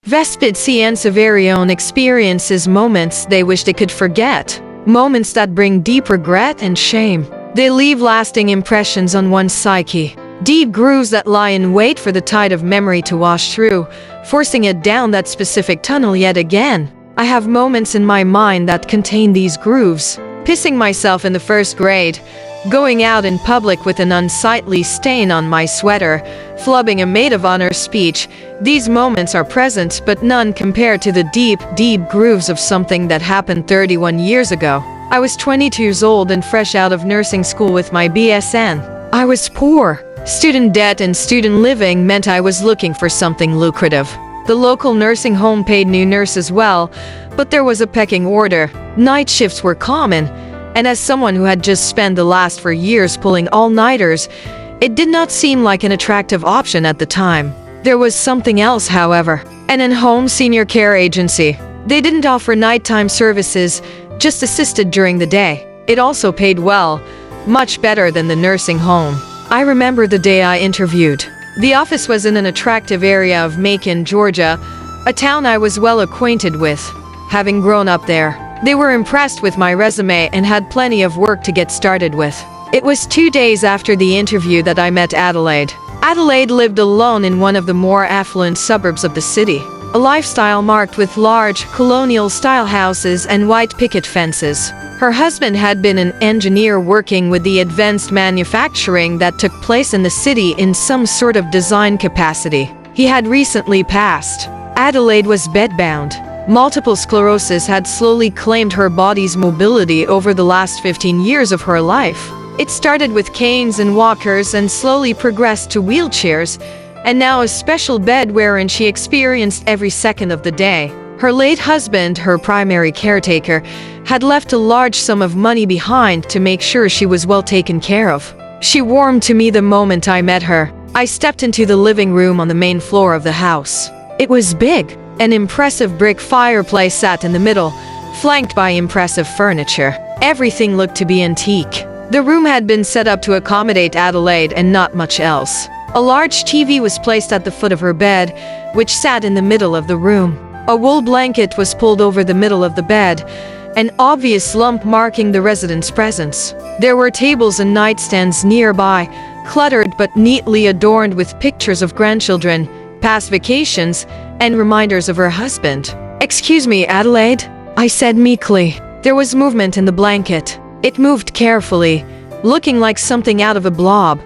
Vespid and Severion experiences moments they wish they could forget. Moments that bring deep regret and shame. They leave lasting impressions on one's psyche. Deep grooves that lie in wait for the tide of memory to wash through, forcing it down that specific tunnel yet again. I have moments in my mind that contain these grooves. Pissing myself in the first grade, going out in public with an unsightly stain on my sweater, flubbing a maid of honor speech. These moments are present, but none compared to the deep, deep grooves of something that happened 31 years ago. I was 22 years old and fresh out of nursing school with my BSN. I was poor. Student debt and student living meant I was looking for something lucrative. The local nursing home paid new nurses well, but there was a pecking order. Night shifts were common, and as someone who had just spent the last 4 years pulling all-nighters, it did not seem like an attractive option at the time. There was something else, however, an in-home senior care agency. They didn't offer nighttime services, just assisted during the day. It also paid well, much better than the nursing home. I remember the day I interviewed. The office was in an attractive area of Macon, Georgia, a town I was well acquainted with, having grown up there. They were impressed with my resume and had plenty of work to get started with. It was 2 days after the interview that I met Adelaide. Adelaide lived alone in one of the more affluent suburbs of the city, a lifestyle marked with large, colonial-style houses and white picket fences. Her husband had been an engineer working with the advanced manufacturing that took place in the city in some sort of design capacity. He had recently passed. Adelaide was bedbound. Multiple sclerosis had slowly claimed her body's mobility over the last 15 years of her life. It started with canes and walkers and slowly progressed to wheelchairs, and now a special bed wherein she experienced every second of the day. Her late husband, her primary caretaker, had left a large sum of money behind to make sure she was well taken care of. She warmed to me the moment I met her. I stepped into the living room on the main floor of the house. It was big. An impressive brick fireplace sat in the middle, flanked by impressive furniture. Everything looked to be antique. The room had been set up to accommodate Adelaide and not much else. A large TV was placed at the foot of her bed, which sat in the middle of the room. A wool blanket was pulled over the middle of the bed, an obvious lump marking the resident's presence. There were tables and nightstands nearby, cluttered but neatly adorned with pictures of grandchildren, past vacations, and reminders of her husband. "Excuse me, Adelaide," I said meekly. There was movement in the blanket. It moved carefully, looking like something out of a blob.